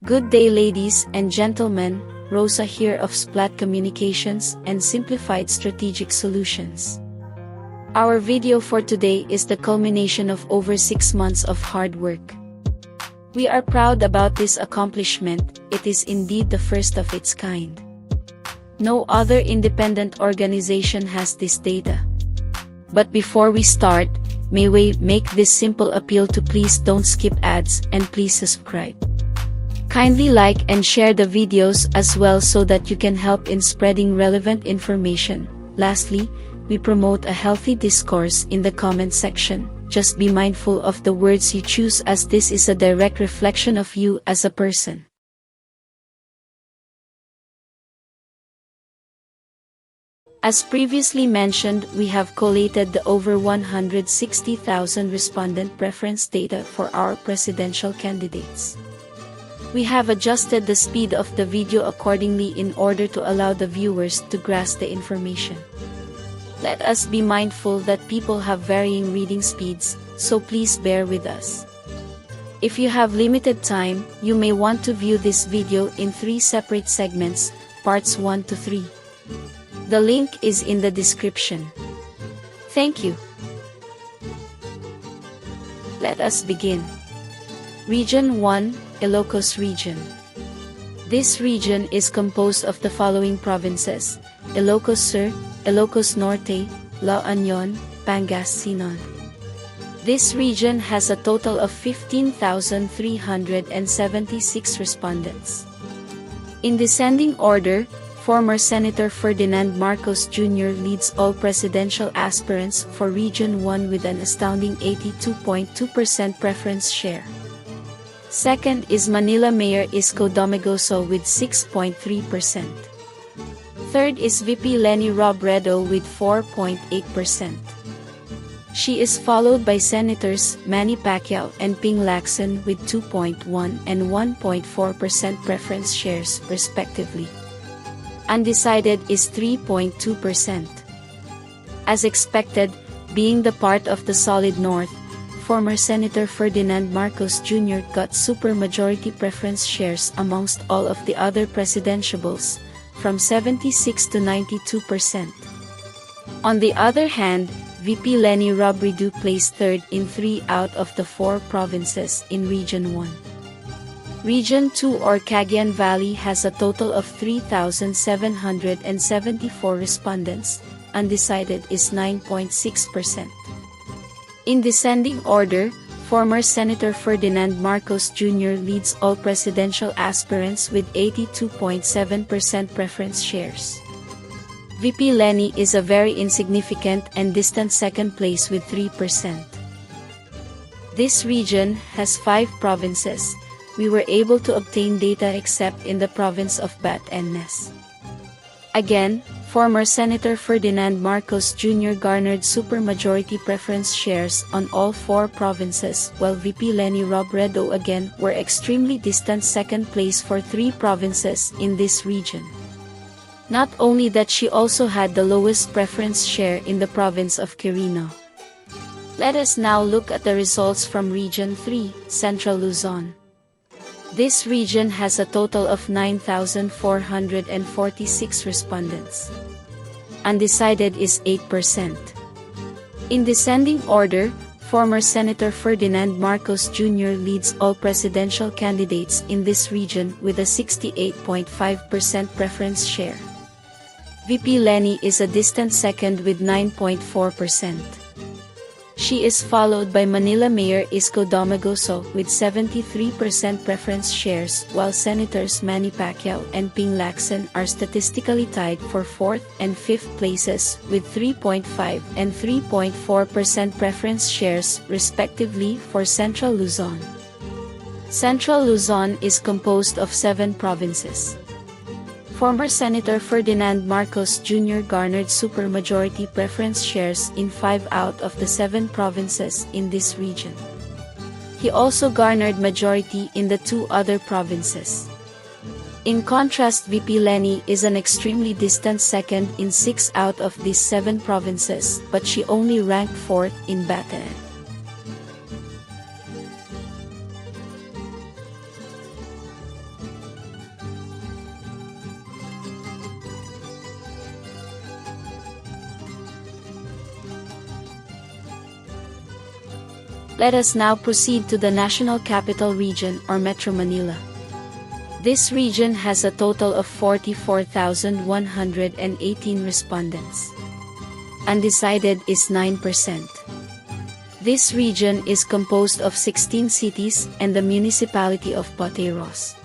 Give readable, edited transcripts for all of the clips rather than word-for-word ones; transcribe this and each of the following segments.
Good day, ladies and gentlemen. Rosa here of Splat Communications and Simplified Strategic Solutions. Our video for today is the culmination of over 6 months of hard work. We are proud about this accomplishment. It is indeed the first of its kind. No other independent organization has this data. But before we start, may we make this simple appeal to please don't skip ads and please subscribe. Kindly like and share the videos as well so that you can help in spreading relevant information. Lastly, we promote a healthy discourse in the comment section. Just be mindful of the words you choose as this is a direct reflection of you as a person. As previously mentioned, we have collated the over 160,000 respondent preference data for our presidential candidates. We have adjusted the speed of the video accordingly in order to allow the viewers to grasp the information. Let us be mindful that people have varying reading speeds, so please bear with us. If you have limited time, you may want to view this video in 3 separate segments, parts 1 to 3. The link is in the description. Thank you. Let us begin. Region 1, ILOCOS region. This region is composed of the following provinces: Ilocos Sur, Ilocos Norte, La Union, Pangasinan. This region has a total of 15,376 respondents. In descending order, former Senator Ferdinand Marcos Jr. leads all presidential aspirants for Region 1 with an astounding 82.2% preference share. Second is Manila Mayor Isko Domagoso with 6.3%. Third is VP Leni Robredo with 4.8%. She is followed by Senators Manny Pacquiao and Ping Lacson with 2.1 and 1.4% preference shares respectively. Undecided is 3.2%. As expected, being the part of the solid North, former Senator Ferdinand Marcos Jr. got supermajority preference shares amongst all of the other presidentiables, from 76 to 92%. On the other hand, VP Leni Robredo placed third in 3 out of the 4 provinces in Region 1. Region 2 or Cagayan Valley has a total of 3,774 respondents. Undecided is 9.6%. In descending order, former Senator Ferdinand Marcos Jr. leads all presidential aspirants with 82.7% preference shares. VP Leni is a very insignificant and distant second place with 3%. This region has 5 provinces. We were able to obtain data except in the province of Batangas. Again, former Senator Ferdinand Marcos Jr. garnered supermajority preference shares on all 4 provinces, while VP Leni Robredo again were extremely distant second place for 3 provinces in this region. Not only that, she also had the lowest preference share in the province of Quirino. Let us now look at the results from Region 3, Central Luzon. This region has a total of 9,446 respondents. Undecided is 8%. In descending order, former Senator Ferdinand Marcos Jr. leads all presidential candidates in this region with a 68.5% preference share. VP Leni is a distant second with 9.4%. She is followed by Manila Mayor Isko Domagoso with 73% preference shares, while Senators Manny Pacquiao and Ping Lacson are statistically tied for 4th and 5th places with 3.5 and 3.4% preference shares respectively for Central Luzon. Central Luzon is composed of 7 provinces. Former Senator Ferdinand Marcos Jr. garnered supermajority preference shares in 5 out of the 7 provinces in this region. He also garnered majority in the 2 other provinces. In contrast, VP Leni is an extremely distant second in 6 out of these 7 provinces, but she only ranked 4th in Bataan. Let us now proceed to the National Capital Region or Metro Manila. This region has a total of 44,118 respondents. Undecided is 9%. This region is composed of 16 cities and the municipality of Pateros.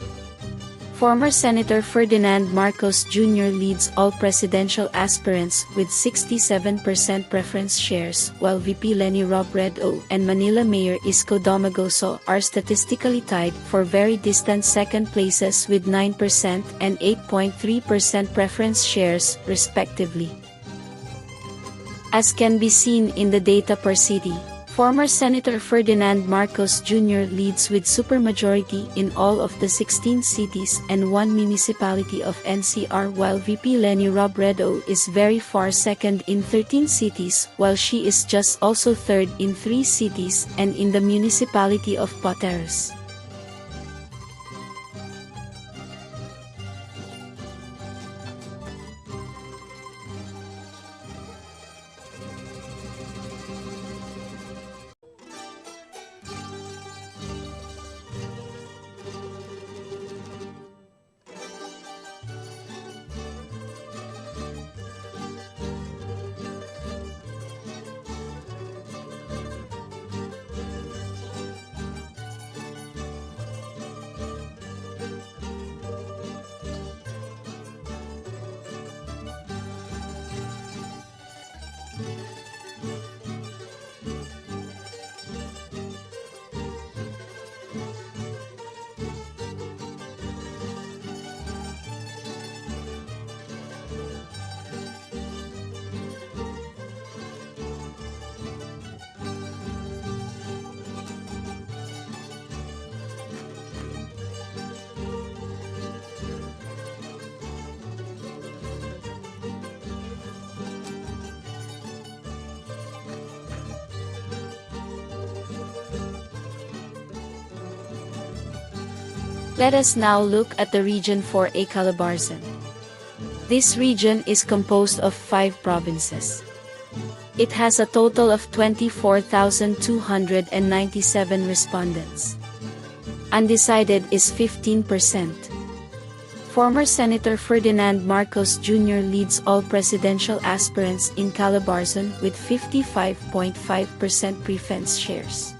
Former Senator Ferdinand Marcos Jr. leads all presidential aspirants with 67% preference shares, while VP Leni Robredo and Manila Mayor Isko Domagoso are statistically tied for very distant second places with 9% and 8.3% preference shares, respectively. As can be seen in the data per city, former Senator Ferdinand Marcos Jr. leads with supermajority in all of the 16 cities and one municipality of NCR, while VP Leni Robredo is very far second in 13 cities, while she is just also third in 3 cities and in the municipality of Pateros. Let us now look at the Region 4A Calabarzon. This region is composed of 5 provinces. It has a total of 24,297 respondents. Undecided is 15%. Former Senator Ferdinand Marcos Jr. leads all presidential aspirants in Calabarzon with 55.5% preference shares.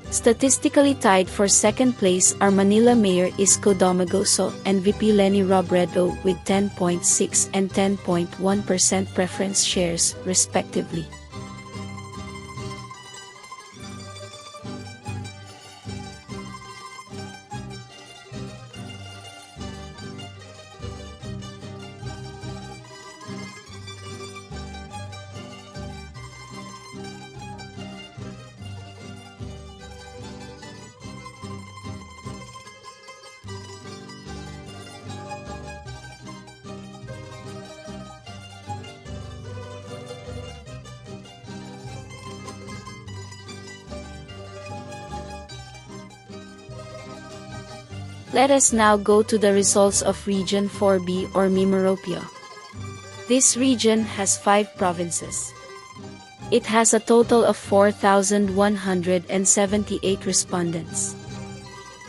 Statistically tied for second place are Manila Mayor Isko Domagoso and VP Leni Robredo with 10.6 and 10.1% preference shares, respectively. Let us now go to the results of Region 4B or Mimaropio. This region has 5 provinces. It has a total of 4,178 respondents.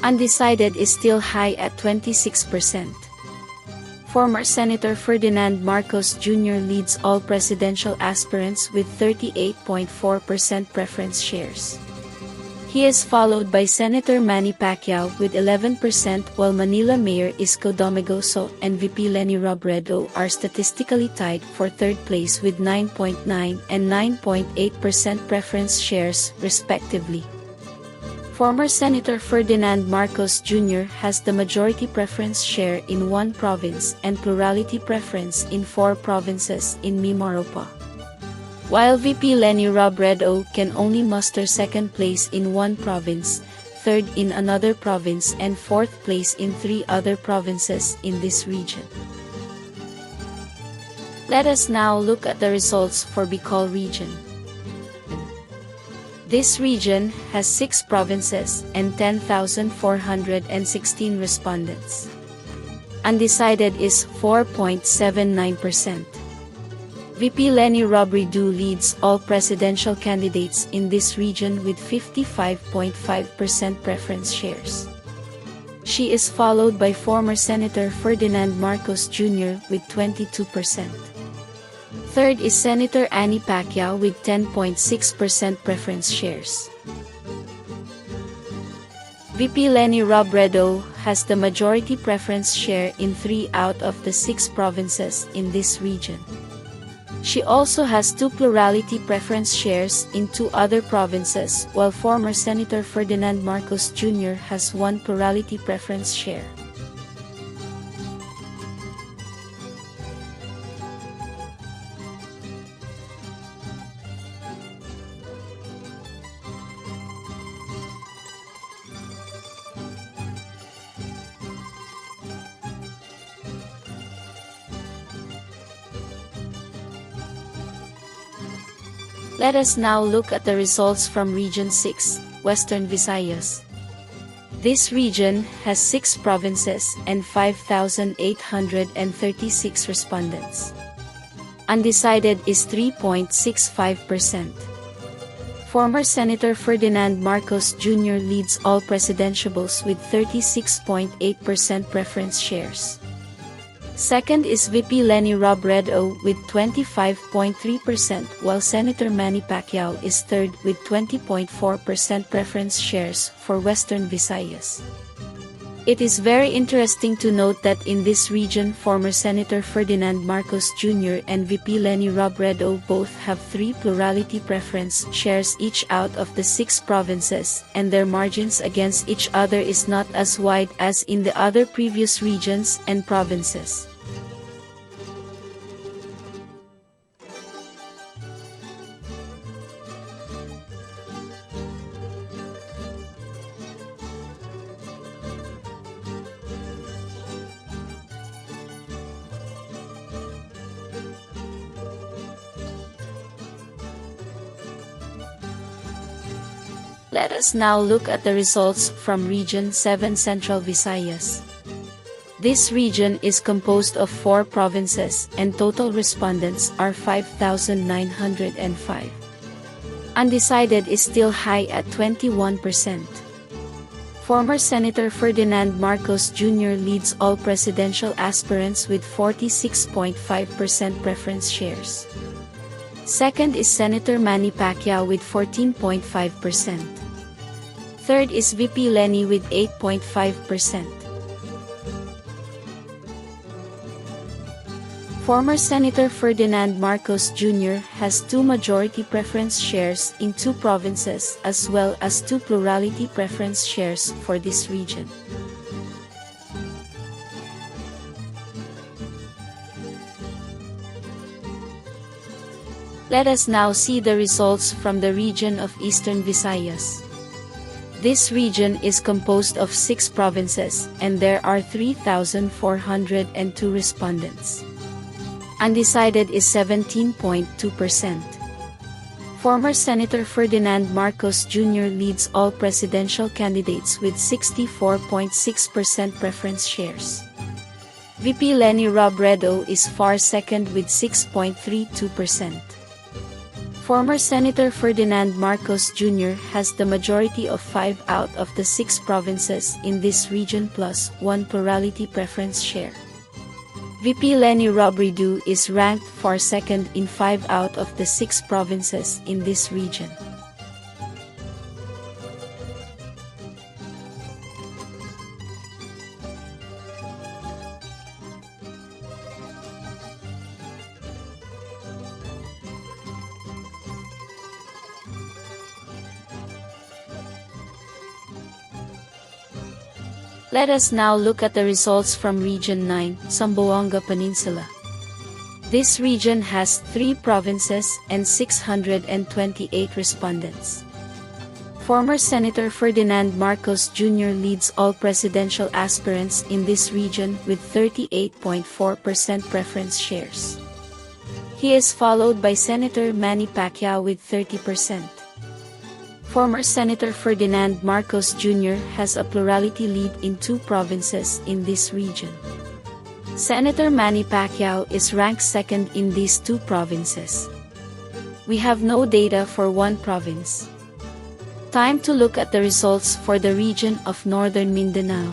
Undecided is still high at 26%. Former Senator Ferdinand Marcos Jr. leads all presidential aspirants with 38.4% preference shares. He is followed by Senator Manny Pacquiao with 11%, while Manila Mayor Isko Domagoso and VP Leni Robredo are statistically tied for third place with 9.9 and 9.8% preference shares, respectively. Former Senator Ferdinand Marcos Jr. has the majority preference share in 1 province and plurality preference in 4 provinces in Mimaropa, while VP Leni Robredo can only muster second place in 1 province, third in another province and 4th place in 3 other provinces in this region. Let us now look at the results for BICOL region. This region has 6 provinces and 10,416 respondents. Undecided is 4.79%. VP Leni Robredo leads all presidential candidates in this region with 55.5% preference shares. She is followed by former Senator Ferdinand Marcos Jr. with 22%. Third is Senator Manny Pacquiao with 10.6% preference shares. VP Leni Robredo has the majority preference share in 3 out of the 6 provinces in this region. She also has 2 plurality preference shares in 2 other provinces, while former Senator Ferdinand Marcos Jr. has 1 plurality preference share. Let us now look at the results from Region 6, Western Visayas. This region has 6 provinces and 5,836 respondents. Undecided is 3.65%. Former Senator Ferdinand Marcos Jr. leads all presidentiables with 36.8% preference shares. Second is VP Leni Robredo with 25.3%, while Senator Manny Pacquiao is third with 20.4% preference shares for Western Visayas. It is very interesting to note that in this region former Senator Ferdinand Marcos Jr. and VP Leni Robredo both have 3 plurality preference shares each out of the 6 provinces, and their margins against each other is not as wide as in the other previous regions and provinces. Let us now look at the results from Region 7 Central Visayas. This region is composed of 4 provinces and total respondents are 5,905. Undecided is still high at 21%. Former Senator Ferdinand Marcos Jr. leads all presidential aspirants with 46.5% preference shares. Second is Senator Manny Pacquiao with 14.5%. Third is VP Leni with 8.5%. Former Senator Ferdinand Marcos Jr. has 2 majority preference shares in 2 provinces as well as 2 plurality preference shares for this region. Let us now see the results from the region of Eastern Visayas. This region is composed of 6 provinces and there are 3,402 respondents. Undecided is 17.2%. Former Senator Ferdinand Marcos Jr. leads all presidential candidates with 64.6% preference shares. VP Leni Robredo is far second with 6.32%. Former Senator Ferdinand Marcos Jr. has the majority of 5 out of the 6 provinces in this region plus 1 plurality preference share. VP Leni Robredo is ranked far second in 5 out of the 6 provinces in this region. Let us now look at the results from Region 9, ZAMBOANGA Peninsula. This region has 3 provinces and 628 respondents. Former Senator Ferdinand Marcos Jr. leads all presidential aspirants in this region with 38.4% preference shares. He is followed by Senator Manny Pacquiao with 30%. Former Senator Ferdinand Marcos Jr. has a plurality lead in 2 provinces in this region. Senator Manny Pacquiao is ranked second in these two provinces. We have no data for one province. Time to look at the results for the region of Northern Mindanao.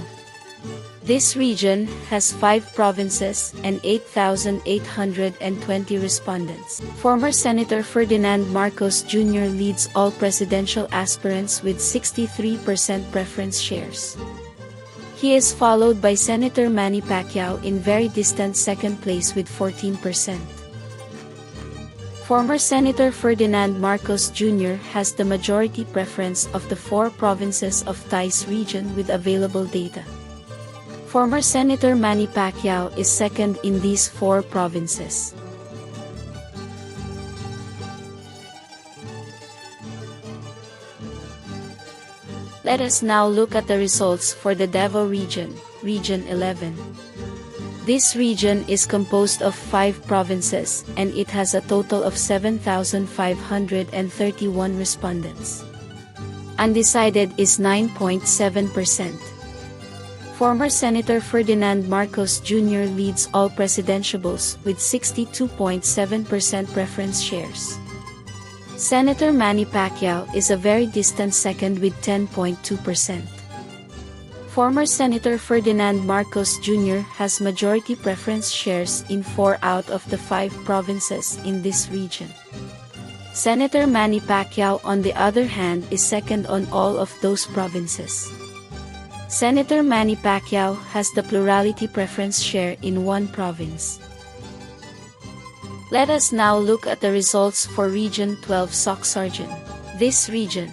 This region has 5 provinces and 8,820 respondents. Former Senator Ferdinand Marcos Jr. leads all presidential aspirants with 63% preference shares. He is followed by Senator Manny Pacquiao in very distant second place with 14%. Former Senator Ferdinand Marcos Jr. has the majority preference of the 4 provinces of TAI's region with available data. Former Senator Manny Pacquiao is second in these 4 provinces. Let us now look at the results for the Davao region, Region 11. This region is composed of 5 provinces and it has a total of 7,531 respondents. Undecided is 9.7%. Former Senator Ferdinand Marcos Jr. leads all presidentiables with 62.7% preference shares. Senator Manny Pacquiao is a very distant second with 10.2%. Former Senator Ferdinand Marcos Jr. has majority preference shares in 4 out of the 5 provinces in this region. Senator Manny Pacquiao, on the other hand, is second on all of those provinces. Senator Manny Pacquiao has the plurality preference share in 1 province. Let us now look at the results for Region 12 SOCSARGEN. This region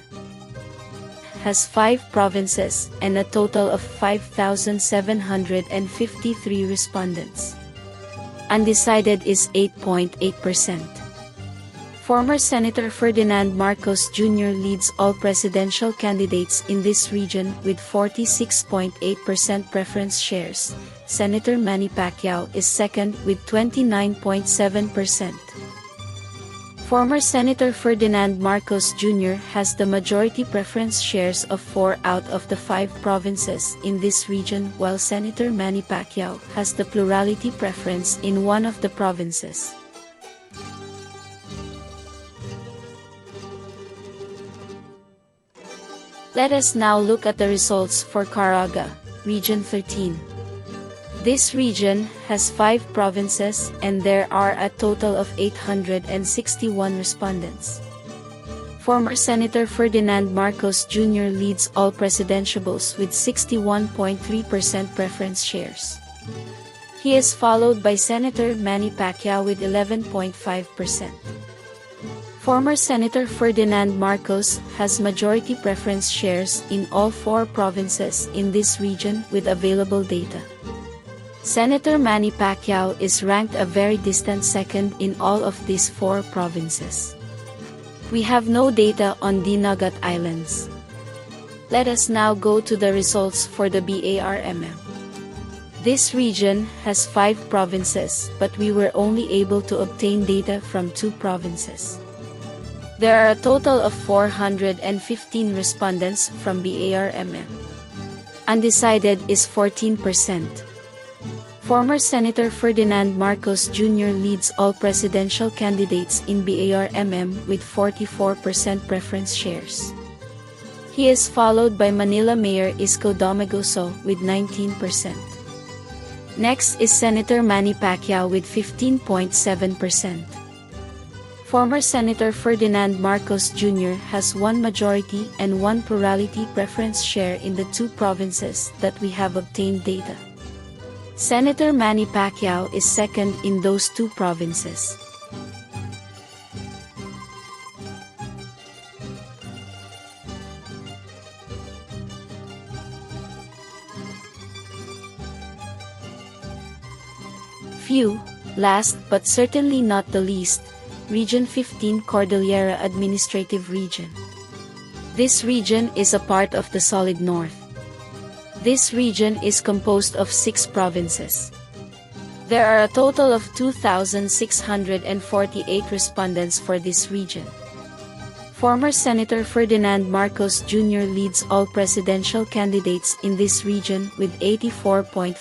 has 5 provinces and a total of 5,753 respondents. Undecided is 8.8%. Former Senator Ferdinand Marcos Jr. leads all presidential candidates in this region with 46.8% preference shares. Senator Manny Pacquiao is second with 29.7%. Former Senator Ferdinand Marcos Jr. has the majority preference shares of 4 out of the 5 provinces in this region, while Senator Manny Pacquiao has the plurality preference in 1 of the provinces. Let us now look at the results for Caraga, Region 13. This region has 5 provinces and there are a total of 861 respondents. Former Senator Ferdinand Marcos Jr. leads all presidentiables with 61.3% preference shares. He is followed by Senator Manny Pacquiao with 11.5%. Former Senator Ferdinand Marcos has majority preference shares in all 4 provinces in this region with available data. Senator Manny Pacquiao is ranked a very distant second in all of these 4 provinces. We have no data on Dinagat Islands. Let us now go to the results for the BARMM. This region has 5 provinces, but we were only able to obtain data from 2 provinces. There are a total of 415 respondents from BARMM. Undecided is 14%. Former Senator Ferdinand Marcos Jr. leads all presidential candidates in BARMM with 44% preference shares. He is followed by Manila Mayor Isko Domagoso with 19%. Next is Senator Manny Pacquiao with 15.7%. Former Senator Ferdinand Marcos Jr. has 1 majority and 1 plurality preference share in the 2 provinces that we have obtained data. Senator Manny Pacquiao is second in those 2 provinces. Last but certainly not the least, Region 15 Cordillera Administrative Region. This region is a part of the Solid North. This region is composed of 6 provinces. There are a total of 2,648 respondents for this region. Former Senator Ferdinand Marcos Jr. leads all presidential candidates in this region with 84.5%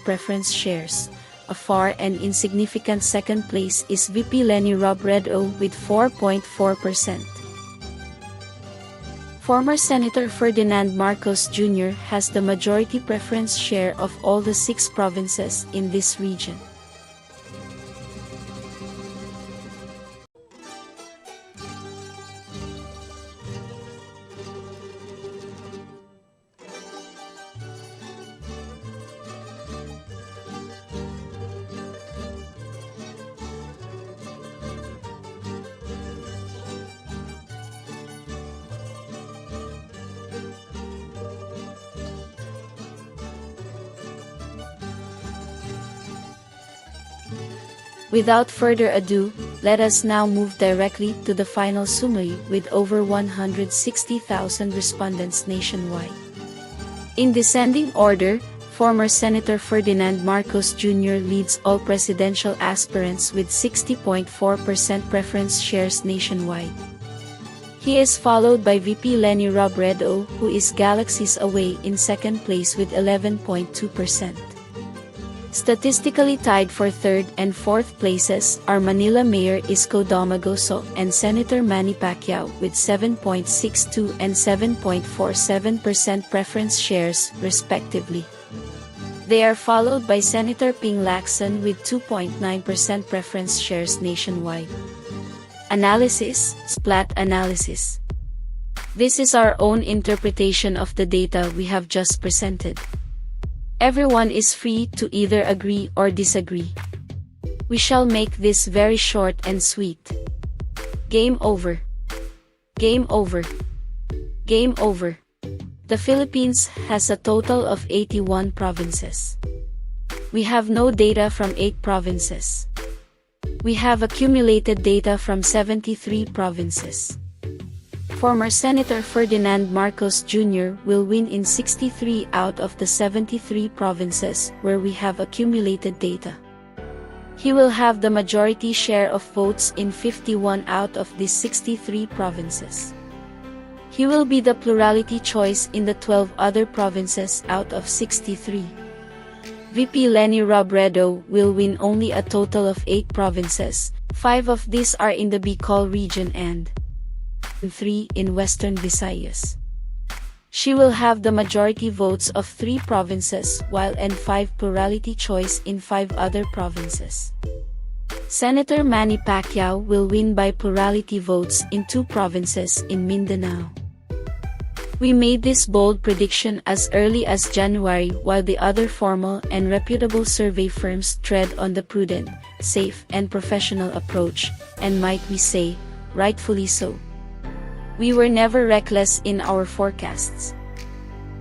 preference shares. A far and insignificant second place is VP Leni Robredo with 4.4%. Former Senator Ferdinand Marcos Jr. has the majority preference share of all the 6 provinces in this region. Without further ado, let us now move directly to the final summary with over 160,000 respondents nationwide. In descending order, former Senator Ferdinand Marcos Jr. leads all presidential aspirants with 60.4% preference shares nationwide. He is followed by VP Leni Robredo, who is galaxies away in second place with 11.2%. Statistically tied for third and fourth places are Manila Mayor Isko Domagoso and Senator Manny Pacquiao with 7.62 and 7.47% preference shares, respectively. They are followed by Senator Ping Lacson with 2.9% preference shares nationwide. Analysis, Splat analysis. This is our own interpretation of the data we have just presented. Everyone is free to either agree or disagree. We shall make this very short and sweet. Game over. Game over. Game over. The Philippines has a total of 81 provinces. We have no data from 8 provinces. We have accumulated data from 73 provinces. Former Senator Ferdinand Marcos Jr. will win in 63 out of the 73 provinces where we have accumulated data. He will have the majority share of votes in 51 out of these 63 provinces. He will be the plurality choice in the 12 other provinces out of 63. VP Leni Robredo will win only a total of 8 provinces, 5 of these are in the BICOL region and 3 in Western Visayas. She will have the majority votes of 3 provinces while and 5 plurality choice in 5 other provinces. Senator Manny Pacquiao will win by plurality votes in 2 provinces in Mindanao. We made this bold prediction as early as January while the other formal and reputable survey firms tread on the prudent, safe and professional approach, and might we say, rightfully so. We were never reckless in our forecasts.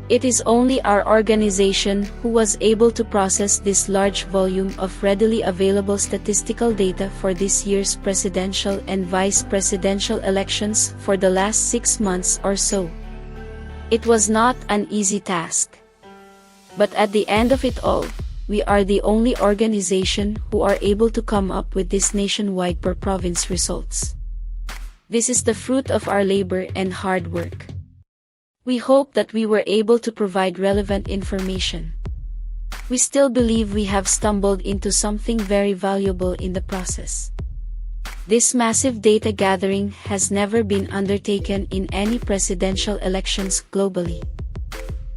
It is only our organization who was able to process this large volume of readily available statistical data for this year's presidential and vice presidential elections for the last 6 months or so. It was not an easy task. But at the end of it all, we are the only organization who are able to come up with this nationwide per province results. This is the fruit of our labor and hard work. We hope that we were able to provide relevant information. We still believe we have stumbled into something very valuable in the process. This massive data gathering has never been undertaken in any presidential elections globally.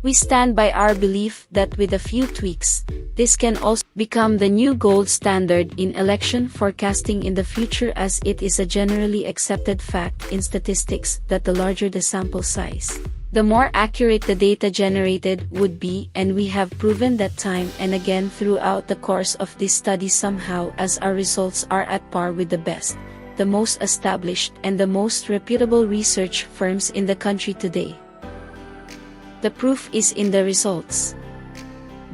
We stand by our belief that with a few tweaks, this can also become the new gold standard in election forecasting in the future, as it is a generally accepted fact in statistics that the larger the sample size, the more accurate the data generated would be, and we have proven that time and again throughout the course of this study somehow, as our results are at par with the best, the most established and the most reputable research firms in the country today. The proof is in the results.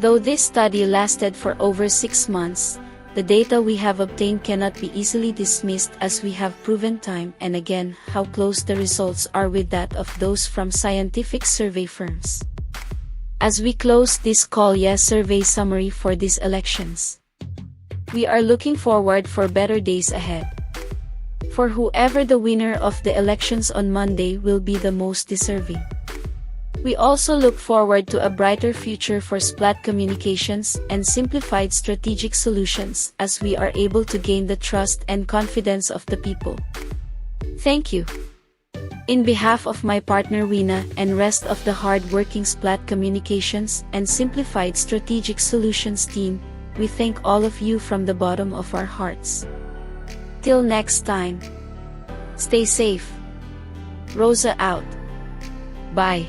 Though this study lasted for over 6 months, the data we have obtained cannot be easily dismissed, as we have proven time and again how close the results are with that of those from scientific survey firms. As we close this Kalye survey summary for these elections, we are looking forward for better days ahead. for whoever the winner of the elections on Monday will be the most deserving. We also look forward to a brighter future for Splat Communications and Simplified Strategic Solutions as we are able to gain the trust and confidence of the people. Thank you. In behalf of my partner Wina and rest of the hard-working Splat Communications and Simplified Strategic Solutions team, we thank all of you from the bottom of our hearts. Till next time. Stay safe. Rosa out. Bye.